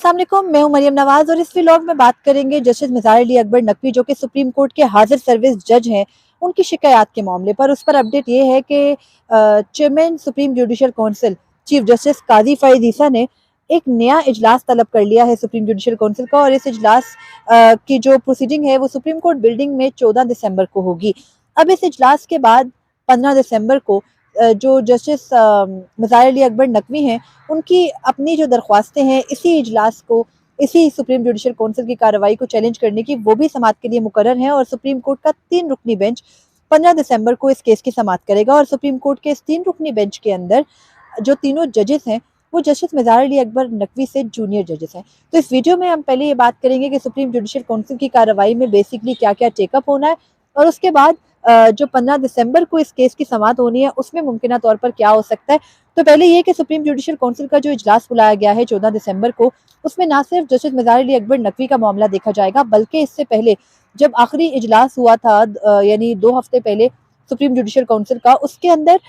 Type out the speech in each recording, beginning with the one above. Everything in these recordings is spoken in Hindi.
अस्सलाम वालेकुम, मैं हूं मरियम नवाज और इस व्लॉग में बात करेंगे जस्टिस मिज़ार अली अकबर नकवी जो कि सुप्रीम कोर्ट के हाजिर सर्विस जज हैं, उनकी शिकायत के मामले पर। उस पर अपडेट ये है कि chairman supreme judicial council chief justice Qazi Faez Isa ने एक नया इजलास तलब कर लिया है सुप्रीम जुडिशल काउंसिल का, और इस इजलास की जो प्रोसीडिंग है वो सुप्रीम कोर्ट बिल्डिंग में 14 दिसंबर को होगी। अब इस इजलास के बाद 15 दिसंबर को जो जस्टिस मिज़ार अली अकबर नकवी हैं, उनकी अपनी जो दरख्वास्तें हैं इसी इजलास को, इसी सुप्रीम जुडिशल काउंसिल की कार्रवाई को चैलेंज करने की, वो भी समाअत के लिए मुकर्रर हैं। और सुप्रीम कोर्ट का 3 रुकनी बेंच 15 दिसंबर को इस केस की समाअत करेगा। और सुप्रीम कोर्ट के इस 3 रुकनी बेंच के अंदर जो तीनों जजेस हैं वो जस्टिस मिज़ार अली अकबर नकवी से जूनियर जजेस हैं। तो इस वीडियो में हम पहले ये बात करेंगे कि सुप्रीम जुडिशल काउंसिल की कार्रवाई में बेसिकली क्या क्या टेकअप होना है, और उसके बाद जो 15 दिसंबर को इस केस की समाअत होनी है उसमें मुमकिन तौर पर क्या हो सकता है। तो पहले ये कि सुप्रीम जुडिशल काउंसिल का जो इजलास बुलाया गया है 14 दिसंबर को, उसमें ना सिर्फ जस्टिस मिज़ार अली अकबर नकवी का मामला देखा जाएगा, बल्कि इससे पहले जब आखिरी इजलास हुआ था यानी 2 हफ्ते पहले सुप्रीम जुडिशल काउंसिल का, उसके अंदर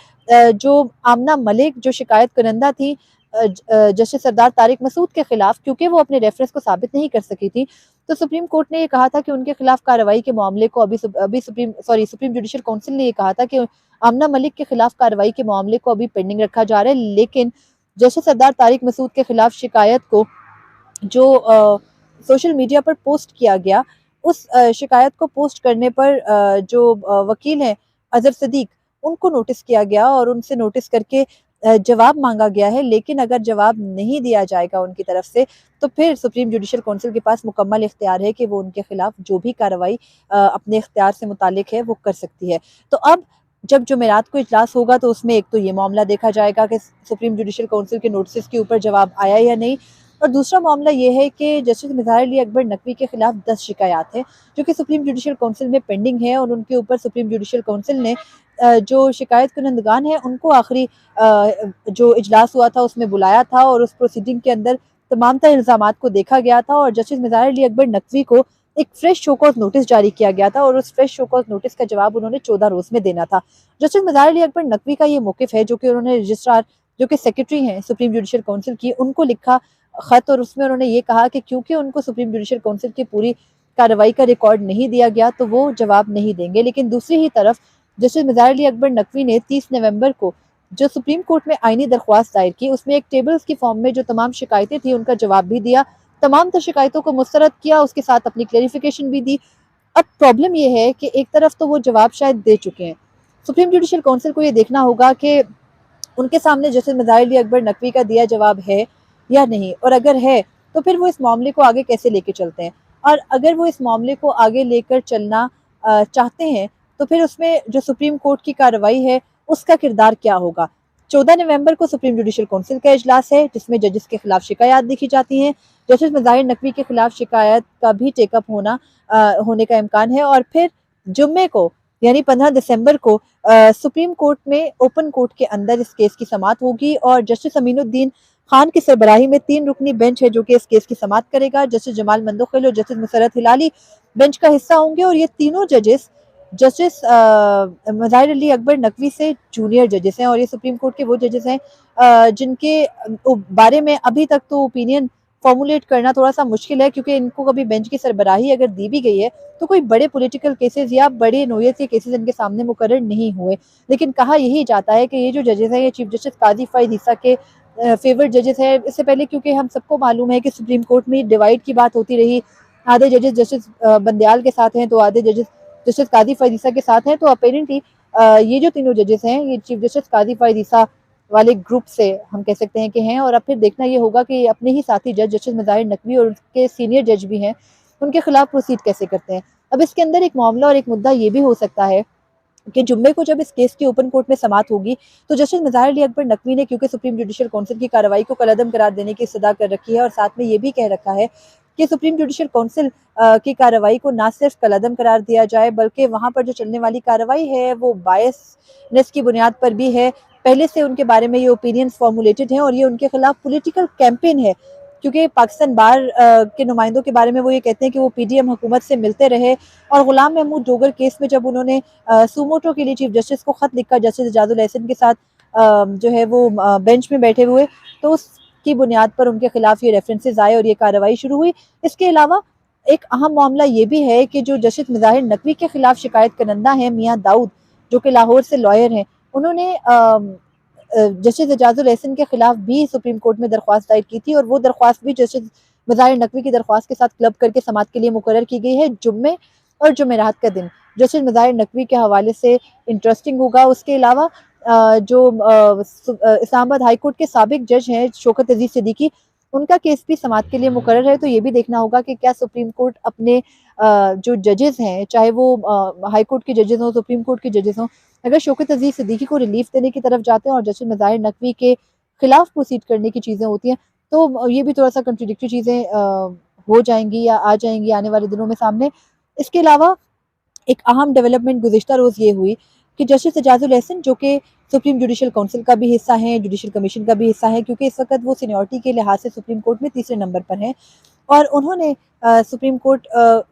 जो आमना मलिक जो शिकायत करंदा थी जस्टिस सरदार तारिक मसूद के खिलाफ, क्योंकि वो अपने रेफरेंस को साबित नहीं कर सकी थी, तो सुप्रीम कोर्ट ने ये कहा था कि उनके खिलाफ कार्रवाई के मामले को अभी सुप्रीम जुडिशल काउंसिल ने ये कहा था कि आमना मलिक के खिलाफ कार्रवाई के मामले को अभी पेंडिंग रखा जा रहा है। लेकिन जस्टिस सरदार तारिक मसूद के खिलाफ शिकायत को जो सोशल मीडिया पर पोस्ट किया गया, उस शिकायत को पोस्ट करने पर जो वकील हैं अजहर सदीक, उनको नोटिस किया गया और उनसे नोटिस करके जवाब मांगा गया है। लेकिन अगर जवाब नहीं दिया जाएगा उनकी तरफ से, तो फिर सुप्रीम जुडिशल काउंसिल के पास मुकम्मल इख्तियार है कि वो उनके खिलाफ जो भी कार्रवाई अपने इख्तियार से मुतालिक है वो कर सकती है। तो अब जब जुमेरात को इजलास होगा तो उसमें एक तो ये मामला देखा जाएगा कि सुप्रीम जुडिशल काउंसिल के नोटिस के ऊपर जवाब आया या नहीं, और दूसरा मामला ये है कि जस्टिस मिज़ार अली अकबर नकवी के खिलाफ 10 शिकायत हैं जो कि सुप्रीम जुडिशल काउंसिल में पेंडिंग है, और उनके ऊपर सुप्रीम जुडिशल काउंसिल ने जो शिकायत करंदगान हैं उनको आखिरी जो इजलास हुआ था उसमें बुलाया था, और उस प्रोसीडिंग के अंदर तमाम तर इल्ज़ामात को देखा गया था, और जस्टिस मिज़ार अली अकबर नकवी को एक फ्रेश शो कॉज नोटिस जारी किया गया था, और उस फ्रेश शो कॉज नोटिस का जवाब उन्होंने 14 रोज में देना था। जस्टिस मिज़ार अली अकबर नकवी का ये मौक़िफ़ है जो कि उन्होंने रजिस्ट्रार जो कि सेक्रेटरी हैं सुप्रीम जुडिशल काउंसिल की, उनको लिखा खत, और उसमें उन्होंने ये कहा कि क्योंकि उनको सुप्रीम जुडिशल काउंसिल की पूरी कार्रवाई का रिकॉर्ड नहीं दिया गया तो वो जवाब नहीं देंगे। लेकिन दूसरी ही तरफ जस्टिस मिज़ार अली अकबर नकवी ने 30 नवंबर को जो सुप्रीम कोर्ट में आईनी दरख्वास्त दायर की, उसमें एक टेबल्स की फॉर्म में जो तमाम शिकायतें थी उनका जवाब भी दिया, तमाम तर शिकायतों को मुस्तरद किया, उसके साथ अपनी क्लेरिफिकेशन भी दी। अब प्रॉब्लम ये है कि एक तरफ तो वो जवाब शायद दे चुके हैं, सुप्रीम जुडिशल काउंसिल को ये देखना होगा कि उनके सामने जस्टिस मिज़ार अली अकबर नकवी का दिया जवाब है या नहीं, और अगर है तो फिर वो इस मामले को आगे कैसे लेके चलते हैं, और अगर वो इस मामले को आगे लेकर चलना चाहते हैं तो फिर उसमें जो सुप्रीम कोर्ट की कार्रवाई है उसका किरदार क्या होगा। 14 नवंबर को सुप्रीम जुडिशल काउंसिल का इजलास है जिसमें जजेस के खिलाफ शिकायत देखी जाती हैं। जस्टिस मिज़ार नकवी के खिलाफ शिकायत का भी टेकअप होने का इम्कान है, और फिर जुम्मे को यानी 15 दिसंबर को सुप्रीम कोर्ट में ओपन कोर्ट के अंदर इस केस की समाअत होगी, और जस्टिस अमीनुद्दीन खान की सरबराही में 3 रुकनी बेंच है जो कि इस केस की समाअत करेगा। जस्टिस जमाल मंदोखिल और जस्टिस मुसर्रत हिलाली बेंच का हिस्सा होंगे, और ये तीनों जजेस जस्टिस मिज़ार अली अकबर नकवी से जूनियर जजेस हैं, और ये सुप्रीम कोर्ट के वो जजेस हैं जिनके बारे में अभी तक तो ओपिनियन फॉर्मुलेट करना थोड़ा सा मुश्किल है, क्योंकि इनको कभी बेंच की सरबराही अगर दी भी गई है तो कोई बड़े पॉलिटिकल केसेस या बड़े नोयत के केसेस इनके सामने मुकर्रर नहीं हुए। लेकिन कहा यही जाता है कि ये जो जजेस हैं ये चीफ जस्टिस काजी फैयद ईसा के फेवरेट जजेस हैं। इससे पहले क्योंकि हम सबको मालूम है कि सुप्रीम कोर्ट में डिवाइड की बात होती रही, आधे जजेस जस्टिस बंदयाल के साथ हैं तो आधे जजेस जस्टिस काजी फैयद ईसा के साथ हैं। तो अपेरेंटली ये जो तीनों जजेस हैं ये चीफ जस्टिस काजी फैयद ईसा वाले ग्रुप से हम कह सकते हैं कि हैं, और अब फिर देखना ये होगा कि अपने ही साथी जज जस्टिस मिज़ार नकवी और उनके सीनियर जज भी हैं, उनके खिलाफ प्रोसीड कैसे करते हैं। अब इसके अंदर एक मामला और एक मुद्दा ये भी हो सकता है कि जुम्मे को जब इस केस की ओपन कोर्ट में समाअत होगी तो जस्टिस मिज़ार अली अकबर नकवी ने, क्योंकि सुप्रीम जुडिशल काउंसिल की कार्रवाई को कलअदम करार देने की इस्तदा कर रखी है, और साथ में ये भी कह रखा है कि सुप्रीम जुडिशल काउंसिल की कार्रवाई को ना सिर्फ कलअदम करार दिया जाए बल्कि वहाँ पर जो चलने वाली कार्रवाई है वो बायसनेस की बुनियाद पर भी है। पहले से उनके बारे में ये ओपिनियंस फॉर्मुलेटेड हैं, और ये उनके खिलाफ पॉलिटिकल कैंपेन है, क्योंकि पाकिस्तान बार के नुमाइंदों के बारे में वो ये कहते हैं कि वो पीडीएम हुकूमत से मिलते रहे, और गुलाम महमूद डोगर केस में जब उन्होंने सुमोटो के लिए चीफ जस्टिस को खत लिखा जस्टिस एजाजुल एहसन के साथ जो है वो बेंच में बैठे हुए, तो उस जिसकी बुनियाद पर उनके खिलाफ ये रेफरेंसेस आए और ये कार्रवाई शुरू हुई। इसके अलावा एक अहम मामला ये भी है कि जो जस्टिस मुज़ाहिर नकवी के खिलाफ शिकायत करंदा है मियाँ दाऊद, जो कि लाहौर से लॉयर हैं, उन्होंने जस्टिस एजाजुल एहसन के खिलाफ भी सुप्रीम कोर्ट में दरख्वास्त दायर की थी और वो दरख्वास्त भी जस्टिस मुज़ाहिर नकवी की दरख्वास्त के साथ क्लब करके समाअत के लिए मुकर्रर की गई है। जुम्मे और जुमेरात का दिन जस्टिस मुज़ाहिर नकवी के हवाले से इंटरेस्टिंग होगा। उसके अलावा जो इस्लामाबाद हाई कोर्ट के साबिक जज हैं शौकत अजीज सिद्दीकी, उनका केस भी समाअत के लिए मुकर्रर है। तो ये भी देखना होगा कि क्या सुप्रीम कोर्ट अपने जो जजेस हैं, चाहे वो हाई कोर्ट के जजेस हों, सुप्रीम कोर्ट के जजेस हों, अगर शौकत अजीज सिद्दीकी को रिलीफ देने की तरफ जाते हैं और जस्टिस मुज़ाहिर नकवी के खिलाफ प्रोसीड करने की चीज़ें होती हैं, तो ये भी थोड़ा सा कंट्रोडिक्टरी चीज़ें हो जाएंगी या आ जाएंगी आने वाले दिनों में सामने। इसके अलावा एक अहम डेवलपमेंट गुज़िश्ता रोज़ ये हुई कि जस्टिस एजाजुल एहसन, जो कि सुप्रीम जुडिशल काउंसिल का भी हिस्सा हैं, जुडिशल कमीशन का भी हिस्सा हैं, क्योंकि इस वक्त वो सीनियरिटी के लिहाज से सुप्रीम कोर्ट में तीसरे नंबर पर हैं, और उन्होंने सुप्रीम कोर्ट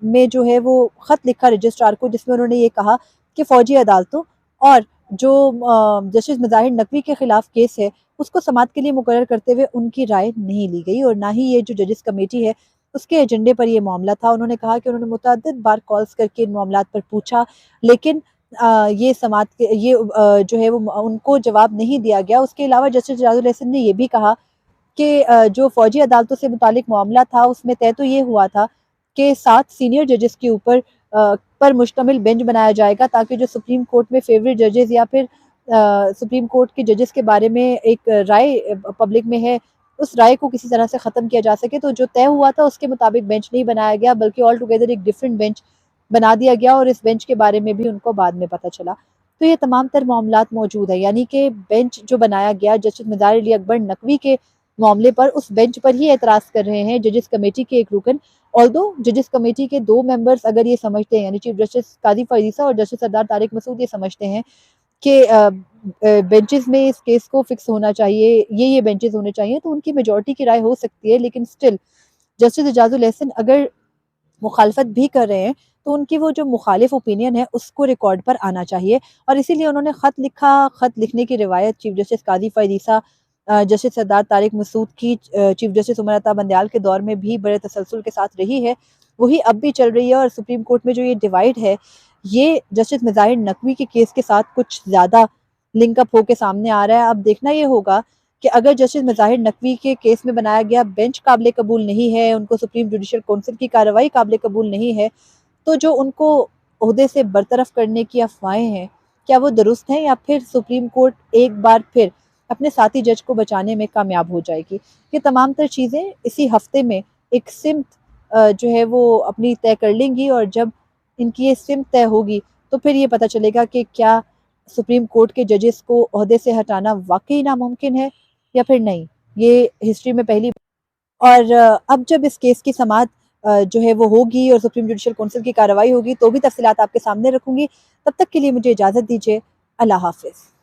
में जो है वो ख़त लिखा रजिस्ट्रार को, जिसमें उन्होंने ये कहा कि फ़ौजी अदालतों और जो जस्टिस मुज़ाहिर नकवी के खिलाफ केस है उसको समाअत के लिए मुकर्रर करते हुए उनकी राय नहीं ली गई और ना ही ये जो जजेस कमेटी है उसके एजेंडे पर ये मामला था। उन्होंने कहा कि उन्होंने मुतअद्दिद बार कॉल्स करके इन मामलात पर पूछा, लेकिन ये समाअत के ये जो है वो उनको जवाब नहीं दिया गया। उसके अलावा जस्टिस एजाजुल एहसन ने ये भी कहा कि जो फ़ौजी अदालतों से मुतालिक मामला था उसमें तय तो ये हुआ था कि 7 सीनियर जजेस के ऊपर पर मुश्तमिल बेंच बनाया जाएगा, ताकि जो सुप्रीम कोर्ट में फेवरेट जजेस या फिर सुप्रीम कोर्ट के जजेस के बारे में एक राय पब्लिक में है, उस राय को किसी तरह से ख़त्म किया जा सके। तो जो तय हुआ था उसके मुताबिक बेंच नहीं बनाया गया, बल्कि ऑल टुगेदर एक डिफरेंट बेंच बना दिया गया और इस बेंच के बारे में भी उनको बाद में पता चला। तो ये तमाम तर मामलात मौजूद है, यानी कि बेंच जो बनाया गया जस्टिस मुज़ाहिर अली अकबर नकवी के मामले पर, उस बेंच पर ही एतराज़ कर रहे हैं जजेस कमेटी के एक रुकन। ऑल्दो जजेस कमेटी के 2 मेंबर्स अगर ये समझते हैं, यानी चीफ जस्टिस काजी फरीसा और जस्टिस सरदार तारिक मसूद ये समझते हैं कि बेंचेस में इस केस को फिक्स होना चाहिए, ये बेंचेस होने चाहिए, तो उनकी मेजॉरिटी की राय हो सकती है। लेकिन स्टिल जस्टिस एजाजुल एहसन अगर मुखालफत भी कर रहे हैं, तो उनकी वो जो मुखालिफ ओपिनियन है उसको रिकॉर्ड पर आना चाहिए, और इसीलिए उन्होंने ख़त लिखा। ख़त लिखने की रिवायत चीफ जस्टिस काजी फरीसा, जस्टिस सरदार तारिक मसूद की चीफ जस्टिस उमर अता बंदयाल के दौर में भी बड़े तसलसल के साथ रही है, वही अब भी चल रही है। और सुप्रीम कोर्ट में जो ये डिवाइड है, ये जस्टिस मुज़ाहिर नकवी के केस के साथ कुछ ज़्यादा लिंकअप होके सामने आ रहा है। अब देखना ये होगा कि अगर जस्टिस मुज़ाहिर नकवी के केस में बनाया गया बेंच काबिल कबूल नहीं है, उनको सुप्रीम जुडिशल काउंसिल की कार्रवाई काबिल कबूल नहीं है, तो जो उनको ओहदे से बरतरफ करने की अफवाहें हैं, क्या वो दुरुस्त हैं, या फिर सुप्रीम कोर्ट एक बार फिर अपने साथी जज को बचाने में कामयाब हो जाएगी? ये तमाम तर चीज़ें इसी हफ्ते में एक सिमत जो है वो अपनी तय कर लेंगी, और जब इनकी ये सिमत तय होगी तो फिर ये पता चलेगा कि क्या सुप्रीम कोर्ट के जजेस को ओहदे से हटाना वाकई नामुमकिन है या फिर नहीं। ये हिस्ट्री में पहली। और अब जब इस केस की समाअत जो है वो होगी और सुप्रीम जुडिशल काउंसिल की कार्रवाई होगी, तो भी तफसीलात आपके सामने रखूंगी। तब तक के लिए मुझे इजाज़त दीजिए। अल्लाह हाफ़िज़।